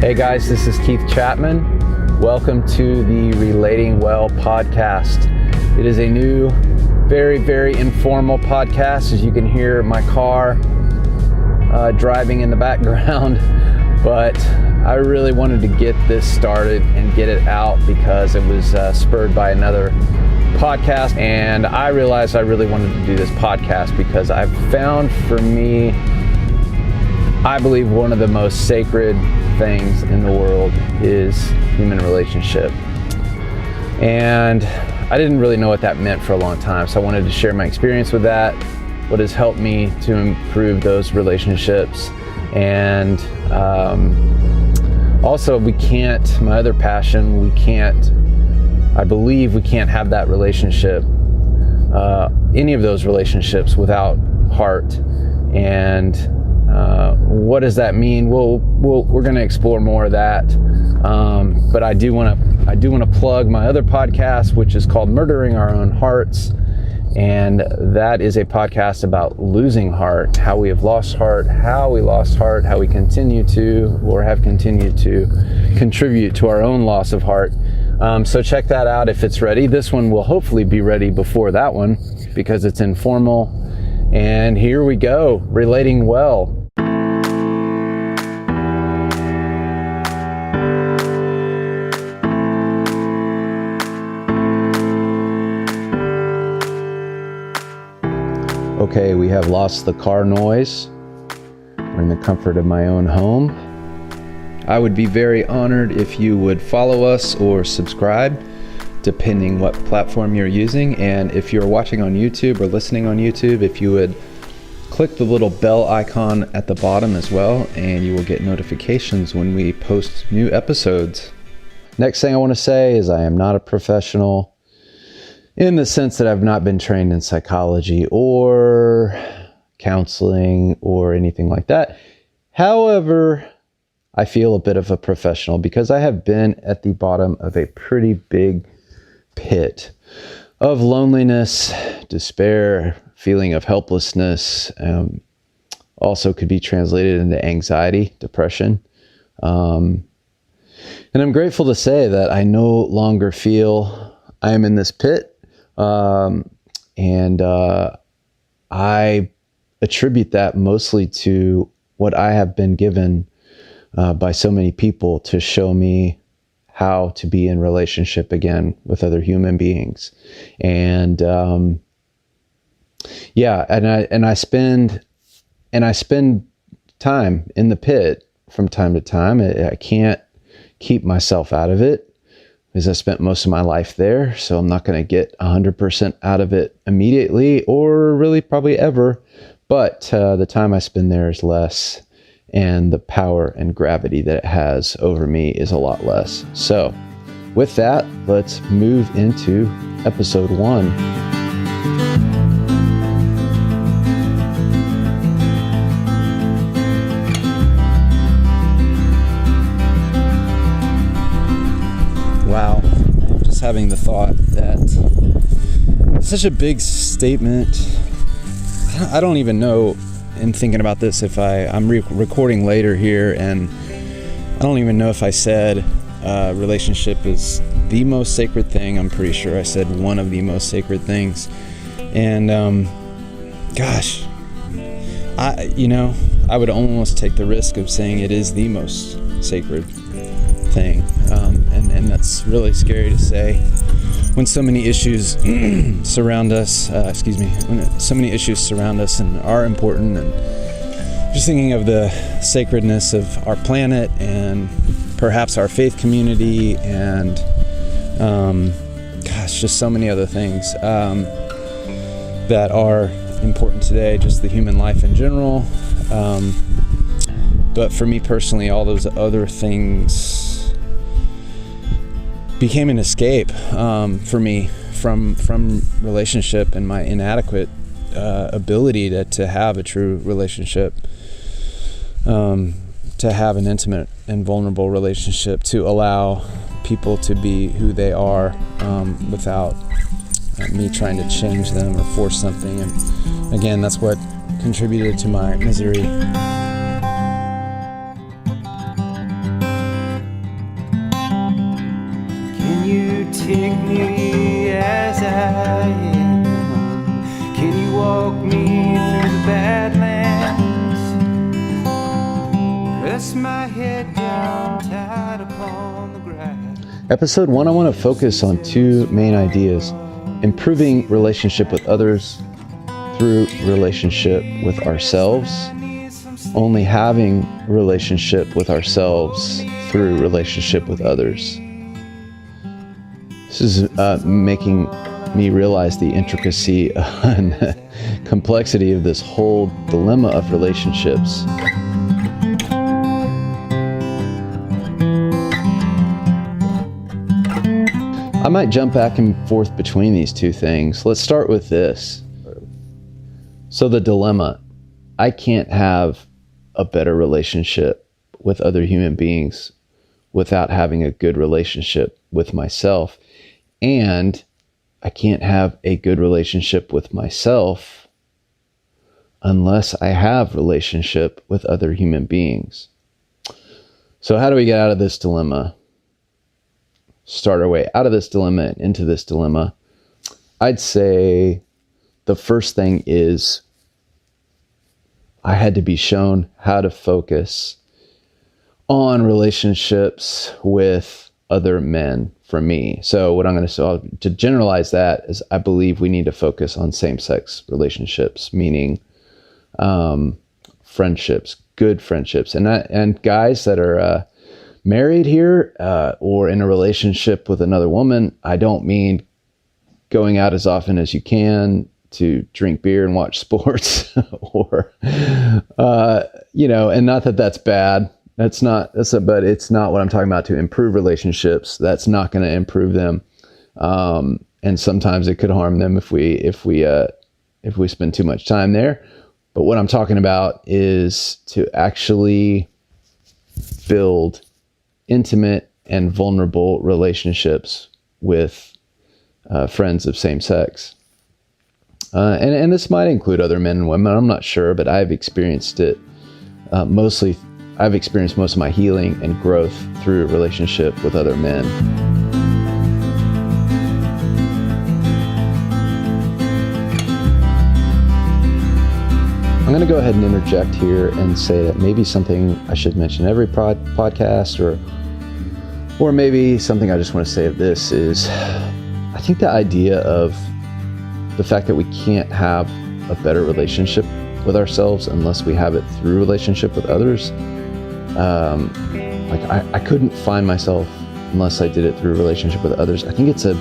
Hey guys, this is Keith Chapman. Welcome to the Relating Well podcast. It is a new, very, very informal podcast, as you can hear my car driving in the background. But I really wanted to get this started and get it out because it was spurred by another podcast. And I realized I really wanted to do this podcast because I've found for me, I believe one of the most sacred things in the world is human relationship. And I didn't really know what that meant for a long time. So I wanted to share my experience with that, what has helped me to improve those relationships. And also my other passion, I believe we can't have that relationship, any of those relationships without heart. And what does that mean? We're going to explore more of that. But I do want to plug my other podcast, which is called Murdering Our Own Hearts. And that is a podcast about losing heart, how we have lost heart, how we lost heart, how we continue to, or have continued to contribute to our own loss of heart. So check that out if it's ready. This one will hopefully be ready before that one because it's informal. And here we go, Relating Well. Okay, we have lost the car noise. We're in the comfort of my own home. I would be very honored if you would follow us or subscribe, depending what platform you're using. And if you're watching on YouTube or listening on YouTube, if you would click the little bell icon at the bottom as well, and you will get notifications when we post new episodes. Next thing I want to say is I am not a professional in the sense that I've not been trained in psychology or counseling or anything like that. However, I feel a bit of a professional because I have been at the bottom of a pretty big pit of loneliness, despair, feeling of helplessness, also could be translated into anxiety, depression. And I'm grateful to say that I no longer feel I am in this pit. I attribute that mostly to what I have been given by so many people to show me how to be in relationship again with other human beings. And I spend time in the pit from time to time. I can't keep myself out of it because I spent most of my life there. So I'm not going to get 100% out of it immediately or really probably ever. But the time I spend there is less, and the power and gravity that it has over me is a lot less. So with that, let's move into episode 1. Wow, I'm just having the thought that it's such a big statement. I don't even know, in thinking about this, if I'm recording later here, and I don't even know if I said relationship is the most sacred thing. I'm pretty sure I said one of the most sacred things. And gosh, I would almost take the risk of saying it is the most sacred thing. And that's really scary to say when so many issues surround us, when so many issues surround us and are important. And just thinking of the sacredness of our planet and perhaps our faith community and just so many other things that are important today, just the human life in general. But for me personally, all those other things became an escape for me from relationship and my inadequate ability to have a true relationship, to have an intimate and vulnerable relationship, to allow people to be who they are without me trying to change them or force something. And again, that's what contributed to my misery. take me as I am? Can you walk me through the Badlands? Rest my head down, tied upon the grass. Episode 1, I want to focus on two main ideas: improving relationship with others through relationship with ourselves, only having relationship with ourselves through relationship with others. This is making me realize the intricacy and complexity of this whole dilemma of relationships. I might jump back and forth between these two things. Let's start with this. So the dilemma: I can't have a better relationship with other human beings without having a good relationship with myself. And I can't have a good relationship with myself unless I have relationship with other human beings. So how do we get out of this dilemma? Start our way out of this dilemma and into this dilemma. I'd say the first thing is I had to be shown how to focus on relationships with other men for me. So what I'm going to say, to generalize that, is I believe we need to focus on same-sex relationships, meaning friendships, good friendships. And guys that are married here or in a relationship with another woman, I don't mean going out as often as you can to drink beer and watch sports or, and not that that's bad. But it's not what I'm talking about. To improve relationships, that's not going to improve them. And sometimes it could harm them if we spend too much time there. But what I'm talking about is to actually build intimate and vulnerable relationships with friends of same sex. And this might include other men and women. I'm not sure, but I've experienced it mostly. I've experienced most of my healing and growth through a relationship with other men. I'm going to go ahead and interject here and say that maybe something I should mention every podcast, or maybe something I just want to say of this is, I think the idea of the fact that we can't have a better relationship with ourselves unless we have it through relationship with others. I couldn't find myself unless I did it through a relationship with others. I think it's a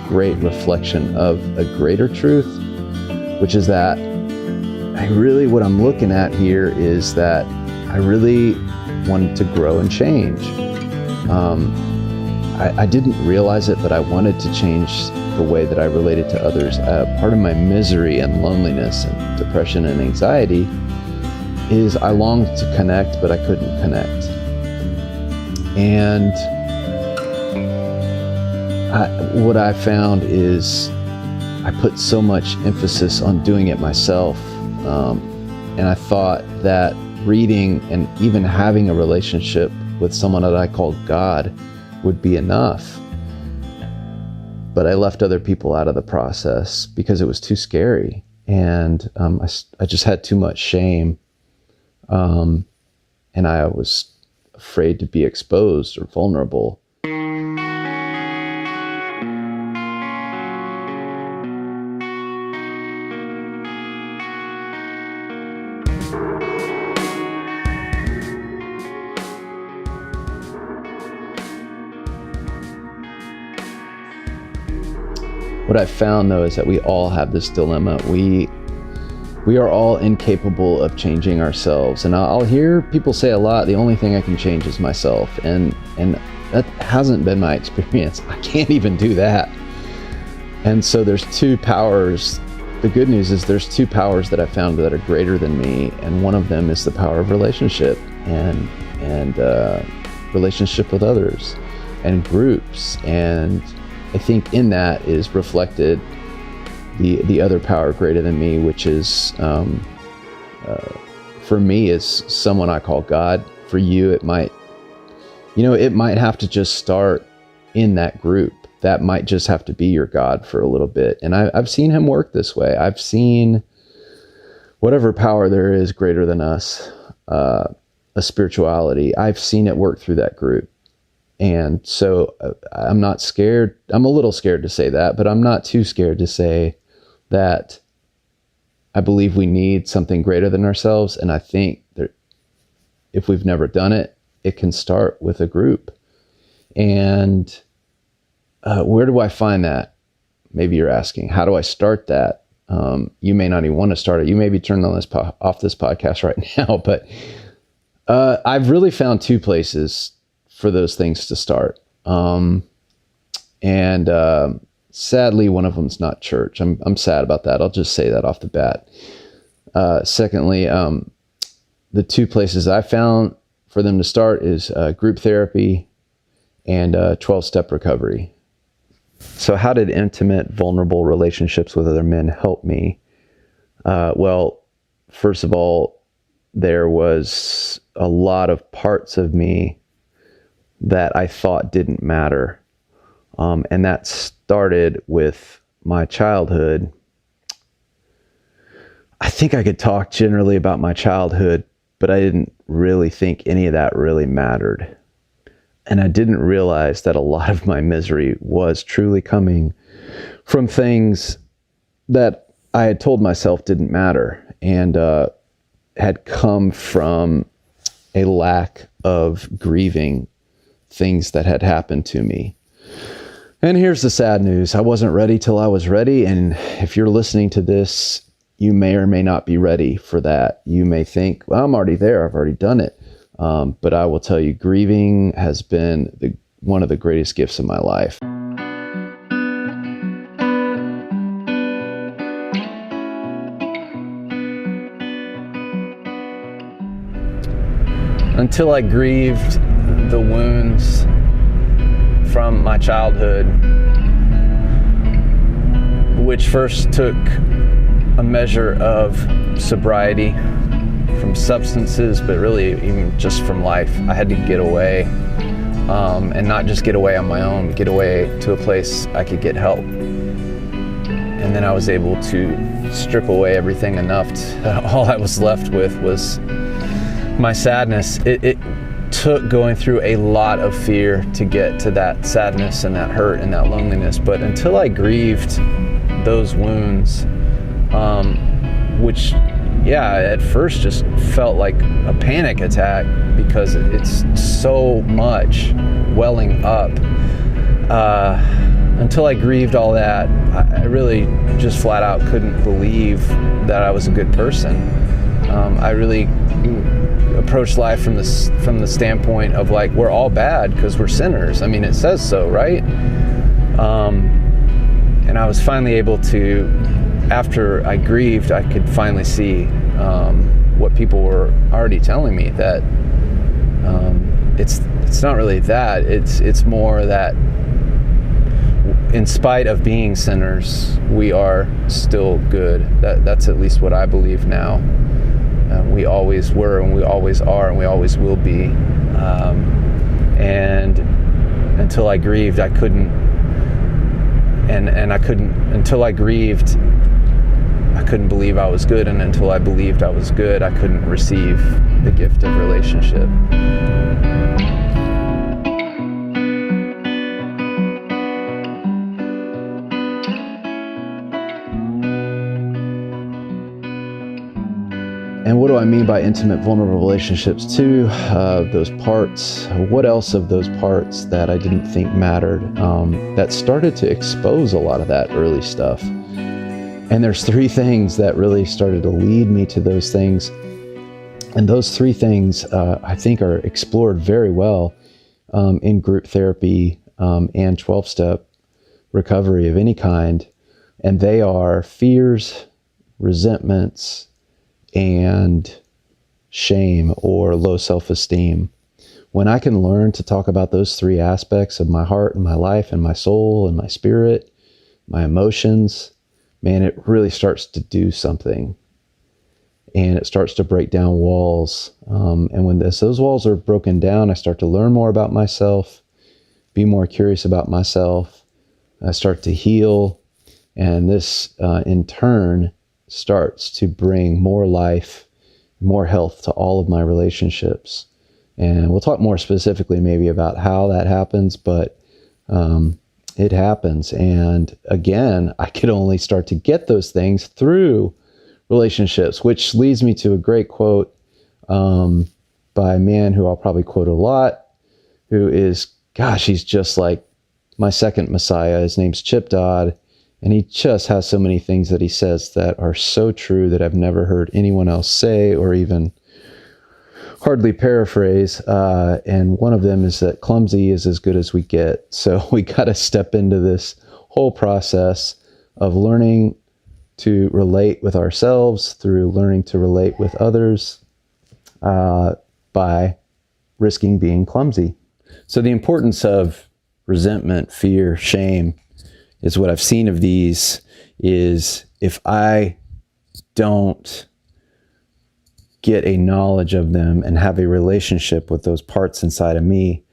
great reflection of a greater truth, which is that what I'm looking at here is that I really wanted to grow and change. I didn't realize it, but I wanted to change the way that I related to others. Part of my misery and loneliness and depression and anxiety is I longed to connect, but I couldn't connect. And what I found is I put so much emphasis on doing it myself. And I thought that reading and even having a relationship with someone that I called God would be enough. But I left other people out of the process because it was too scary. And I just had too much shame. And I was afraid to be exposed or vulnerable. What I found, though, is that we all have this dilemma. We are all incapable of changing ourselves. And I'll hear people say a lot, the only thing I can change is myself. And that hasn't been my experience. I can't even do that. And so there's two powers. The good news is there's two powers that I found that are greater than me. And one of them is the power of relationship and relationship with others and groups. And I think in that is reflected the other power greater than me, which is, for me, is someone I call God. For you, it might have to just start in that group. that might just have to be your God for a little bit. And I've seen him work this way. I've seen whatever power there is greater than us, a spirituality, I've seen it work through that group. And so I'm not scared. I'm a little scared to say that, but I'm not too scared to say that I believe we need something greater than ourselves. And I think that if we've never done it, it can start with a group. And where do I find that? Maybe you're asking, how do I start that? You may not even want to start it. You may be turned on off this podcast right now, but I've really found two places for those things to start. Sadly, one of them's not church. I'm sad about that. I'll just say that off the bat. Secondly, the two places I found for them to start is group therapy and 12-step recovery. So how did intimate, vulnerable relationships with other men help me? Well, first of all, there was a lot of parts of me that I thought didn't matter. And that started with my childhood. I think I could talk generally about my childhood, but I didn't really think any of that really mattered. And I didn't realize that a lot of my misery was truly coming from things that I had told myself didn't matter, and had come from a lack of grieving things that had happened to me. And here's the sad news. I wasn't ready till I was ready. And if you're listening to this, you may or may not be ready for that. You may think, well, I'm already there. I've already done it. But I will tell you, grieving has been one of the greatest gifts of my life. Until I grieved the wounds from my childhood, which first took a measure of sobriety from substances, but really even just from life. I had to get away, and not just get away on my own, get away to a place I could get help. And then I was able to strip away everything enough that all I was left with was my sadness. It took going through a lot of fear to get to that sadness and that hurt and that loneliness. But until I grieved those wounds, which, yeah, at first just felt like a panic attack because it's so much welling up. Until I grieved all that, I really just flat out couldn't believe that I was a good person. I really approached life from the standpoint of like, we're all bad because we're sinners. I mean, it says so, right? And I was finally able to, after I grieved, I could finally see what people were already telling me, that it's not really that. It's more that in spite of being sinners, we are still good. That's at least what I believe now. We always were, and we always are, and we always will be. And until I grieved, I couldn't. And I couldn't, until I grieved, I couldn't believe I was good. And until I believed I was good, I couldn't receive the gift of relationship. And what do I mean by intimate, vulnerable relationships too? Those parts, what else of those parts that I didn't think mattered, that started to expose a lot of that early stuff. And there's three things that really started to lead me to those things. And those three things, I think, are explored very well in group therapy and 12-step recovery of any kind. And they are fears, resentments, and shame or low self-esteem. When I can learn to talk about those three aspects of my heart and my life and my soul and my spirit, my emotions, man, it really starts to do something. And it starts to break down walls. And when those walls are broken down, I start to learn more about myself, be more curious about myself, start to heal. And this, in turn, starts to bring more life, more health to all of my relationships. And we'll talk more specifically maybe about how that happens, but it happens. And again, I could only start to get those things through relationships, which leads me to a great quote by a man who I'll probably quote a lot, who is, gosh, he's just like my second Messiah. His name's Chip Dodd. And he just has so many things that he says that are so true that I've never heard anyone else say or even hardly paraphrase. And one of them is that clumsy is as good as we get. So we got to step into this whole process of learning to relate with ourselves through learning to relate with others by risking being clumsy. So the importance of resentment, fear, shame is what I've seen of these is if I don't get a knowledge of them and have a relationship with those parts inside of me,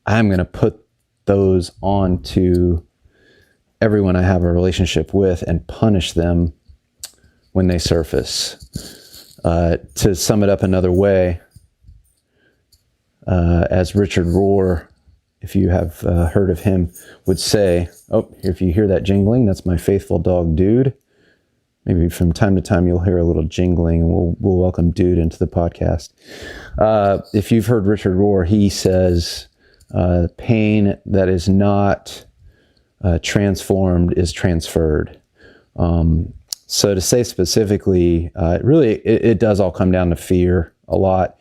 I'm going to put those onto everyone I have a relationship with and punish them when they surface. To sum it up another way, as Richard Rohr, if you have heard of him, would say, oh, if you hear that jingling, that's my faithful dog, Dude. Maybe from time to time you'll hear a little jingling, and we'll welcome Dude into the podcast. If you've heard Richard Rohr, he says, pain that is not transformed is transferred. So to say specifically, it does all come down to fear a lot.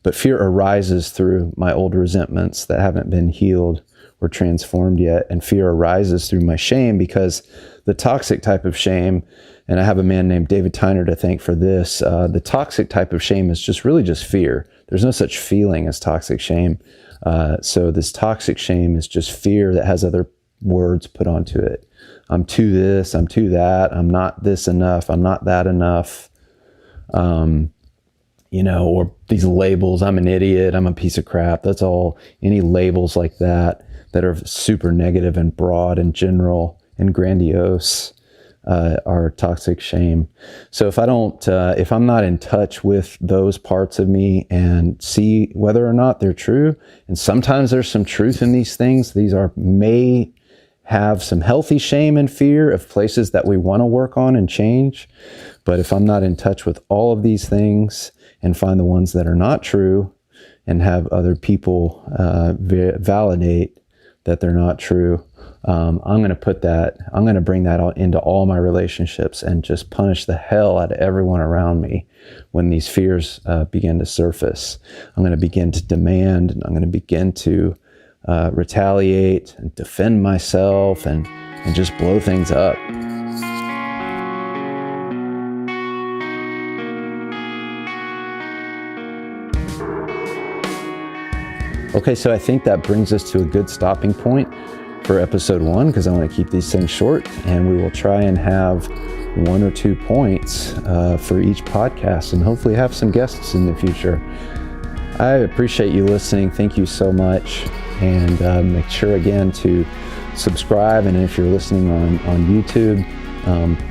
But fear arises through my old resentments that haven't been healed or transformed yet. And fear arises through my shame, because the toxic type of shame, and I have a man named David Tyner to thank for this, the toxic type of shame is just fear. There's no such feeling as toxic shame. So this toxic shame is just fear that has other words put onto it. I'm too this, I'm too that, I'm not this enough, I'm not that enough. Or these labels, I'm an idiot, I'm a piece of crap. That's all, any labels like that are super negative and broad and general and grandiose are toxic shame. So if I'm not in touch with those parts of me and see whether or not they're true, and sometimes there's some truth in these things, may have some healthy shame and fear of places that we want to work on and change. But if I'm not in touch with all of these things and find the ones that are not true and have other people validate that they're not true, I'm going to bring that into all my relationships and just punish the hell out of everyone around me when these fears begin to surface. I'm going to begin to demand, and I'm going to begin to retaliate and defend myself and just blow things up. Okay, so I think that brings us to a good stopping point for episode 1, because I want to keep these things short, and we will try and have 1 or 2 points for each podcast, and hopefully have some guests in the future. I appreciate you listening. Thank you so much. And make sure again to subscribe. And if you're listening on YouTube,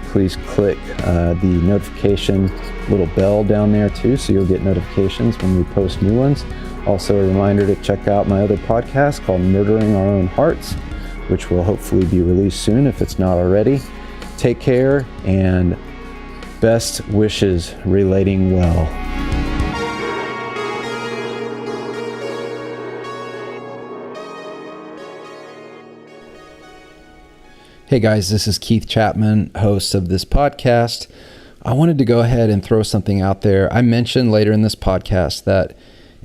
please click the notification little bell down there too, so you'll get notifications when we post new ones. Also a reminder to check out my other podcast called Murdering Our Own Hearts, which will hopefully be released soon if it's not already. Take care, and best wishes relating well. Hey guys, this is Keith Chapman, host of this podcast. I wanted to go ahead and throw something out there. I mentioned later in this podcast that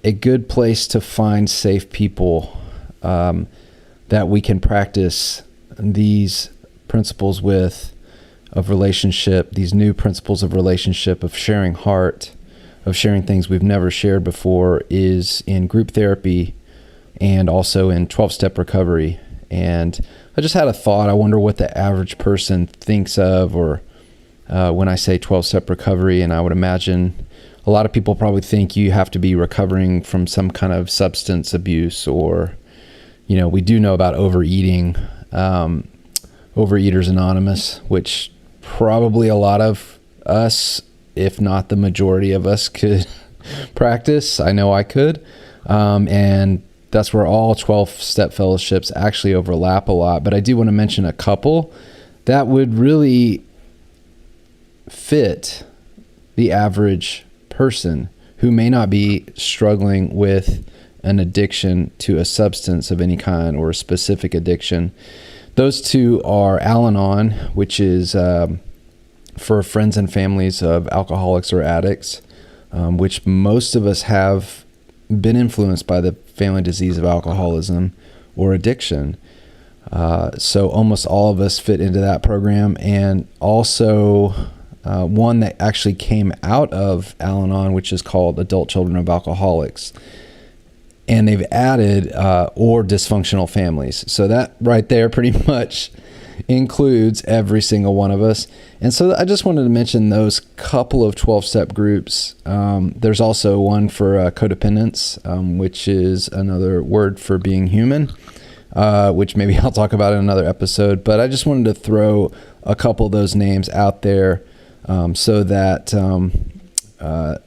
a good place to find safe people that we can practice these principles of relationship, these new principles of relationship, of sharing heart, of sharing things we've never shared before, is in group therapy and also in 12-step recovery. And I just had a thought. I wonder what the average person thinks of, or when I say 12-step recovery, and I would imagine a lot of people probably think you have to be recovering from some kind of substance abuse, or, we do know about overeating Overeaters Anonymous, which probably a lot of us, if not the majority of us, could practice. I know I could. And that's where all 12-step fellowships actually overlap a lot. But I do want to mention a couple that would really fit the average person who may not be struggling with an addiction to a substance of any kind or a specific addiction. Those two are Al-Anon, which is for friends and families of alcoholics or addicts, which most of us have been influenced by the family disease of alcoholism or addiction. So almost all of us fit into that program. And also one that actually came out of Al-Anon, which is called Adult Children of Alcoholics. And they've added or dysfunctional families. So that right there pretty much includes every single one of us. And so I just wanted to mention those couple of 12-step groups. There's also one for codependence, which is another word for being human, which maybe I'll talk about in another episode. But I just wanted to throw a couple of those names out there so that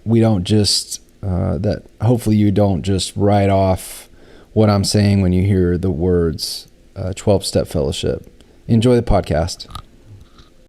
we don't just, that hopefully you don't just write off what I'm saying when you hear the words 12-step fellowship. Enjoy the podcast.